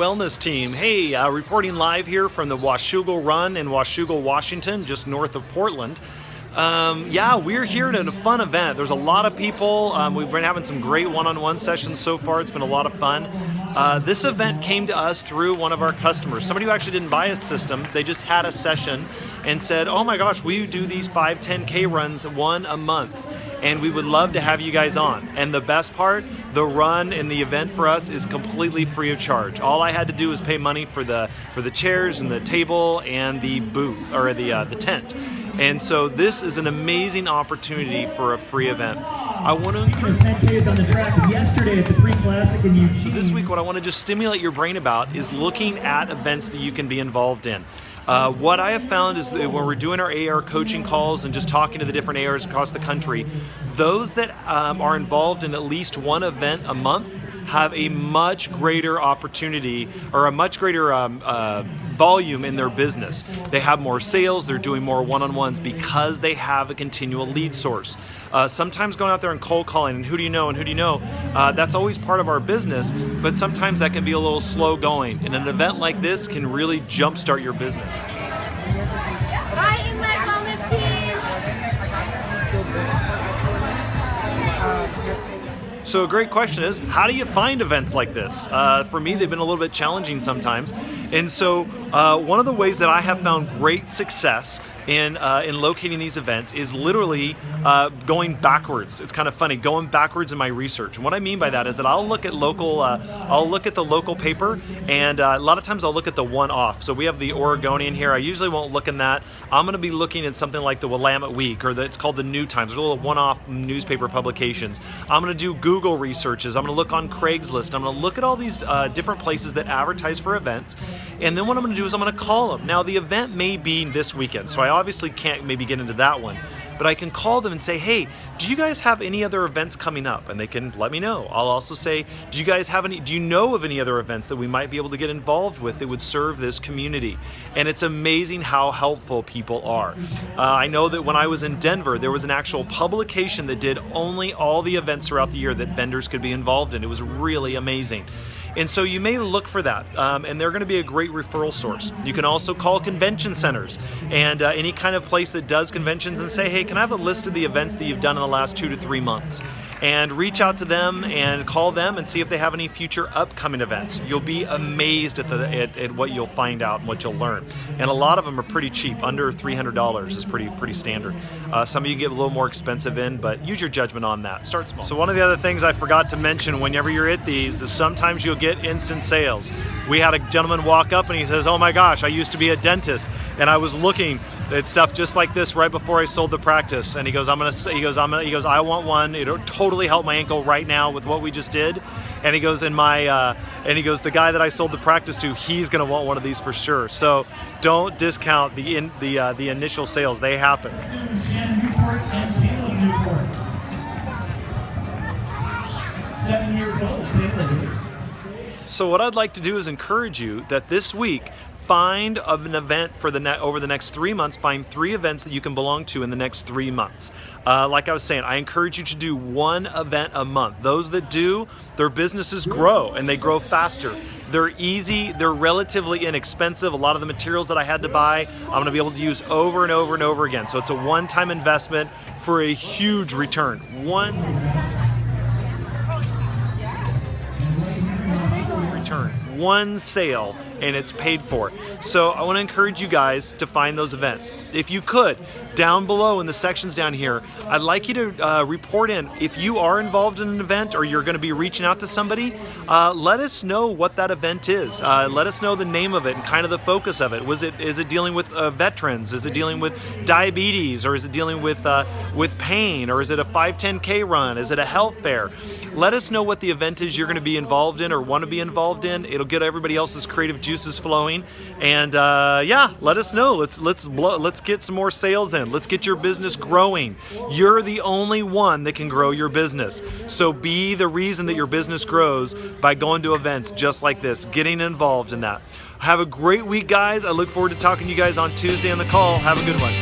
Wellness Team. Hey, reporting live here from the Washougal Run in Washougal, Washington, just north of Portland. Yeah, we're here at a fun event. There's a lot of people. We've been having some great one-on-one sessions so far. It's been a lot of fun. This event came to us through one of our customers, somebody who actually didn't buy a system. They just had a session and said, oh my gosh, we do these 5-10K runs, one a month, and we would love to have you guys on. And the best part, the run and the event for us is completely free of charge. All I had to do was pay money for the chairs and the table and the booth, or the tent. And so this is an amazing opportunity for a free event. I want to encourage 10Ks on the track yesterday at the Pre-Classic in Eugene. So this week, what I want to just stimulate your brain about is looking at events that you can be involved in. What I have found is that when we're doing our AR coaching calls and just talking to the different ARs across the country, those that are involved in at least one event a month have a much greater opportunity, or a much greater volume in their business. They have more sales, they're doing more one-on-ones because they have a continual lead source. Sometimes going out there and cold calling and who do you know, that's always part of our business, but sometimes that can be a little slow going, and an event like this can really jumpstart your business. Hi, Inlet Wellness Team! So a great question is, how do you find events like this? For me, they've been a little bit challenging sometimes. And so one of the ways that I have found great success in locating these events is literally going backwards. It's kind of funny, going backwards in my research. And what I mean by that is that I'll look at the local paper, and a lot of times I'll look at the one-off. So we have the Oregonian here. I usually won't look in that. I'm going to be looking at something like the Willamette Week, or it's called the New Times. There's little one-off newspaper publications. I'm going to do Google researches. I'm going to look on Craigslist. I'm going to look at all these different places that advertise for events. And then what I'm going to do is I'm going to call them. Now the event may be this weekend, so I obviously can't maybe get into that one, but I can call them and say, hey, do you guys have any other events coming up? And they can let me know. I'll also say, do you know of any other events that we might be able to get involved with that would serve this community? And it's amazing how helpful people are. I know that when I was in Denver, there was an actual publication that did only all the events throughout the year that vendors could be involved in. It was really amazing. And so you may look for that, and they're going to be a great referral source. You can also call convention centers and any kind of place that does conventions and say, hey, can I have a list of the events that you've done in the last 2 to 3 months? And reach out to them and call them and see if they have any future upcoming events. You'll be amazed at what you'll find out and what you'll learn. And a lot of them are pretty cheap. Under $300 is pretty standard. Some of you get a little more expensive in, but use your judgment on that. Start small. So one of the other things I forgot to mention whenever you're at these is sometimes you'll get instant sales. We had a gentleman walk up and he says, oh my gosh, I used to be a dentist and I was looking at stuff just like this right before I sold the practice. And he goes, I want one. It'll totally help my ankle right now with what we just did. And he goes, the guy that I sold the practice to, he's gonna want one of these for sure. So don't discount the initial sales. They happen. Newport. 7 years old. So what I'd like to do is encourage you that this week, find an event for over the next 3 months. Find 3 events that you can belong to in the next 3 months. Like I was saying, I encourage you to do 1 event a month. Those that do, their businesses grow and they grow faster. They're easy, they're relatively inexpensive. A lot of the materials that I had to buy, I'm gonna be able to use over and over and over again. So it's a one-time investment for a huge return. One sale and it's paid for. So I want to encourage you guys to find those events. If you could, down below in the sections down here, I'd like you to report in. If you are involved in an event or you're going to be reaching out to somebody, let us know what that event is. Let us know the name of it and kind of the focus of it. Is it dealing with veterans? Is it dealing with diabetes? Or is it dealing with pain? Or is it a 5-10K run? Is it a health fair? Let us know what the event is you're going to be involved in or want to be involved in. It'll get everybody else's creative juices flowing, and yeah, let us know. Let's get some more sales in. Let's get your business growing. You're the only one that can grow your business. So be the reason that your business grows by going to events just like this, getting involved in that. Have a great week, guys. I look forward to talking to you guys on Tuesday on the call. Have a good one.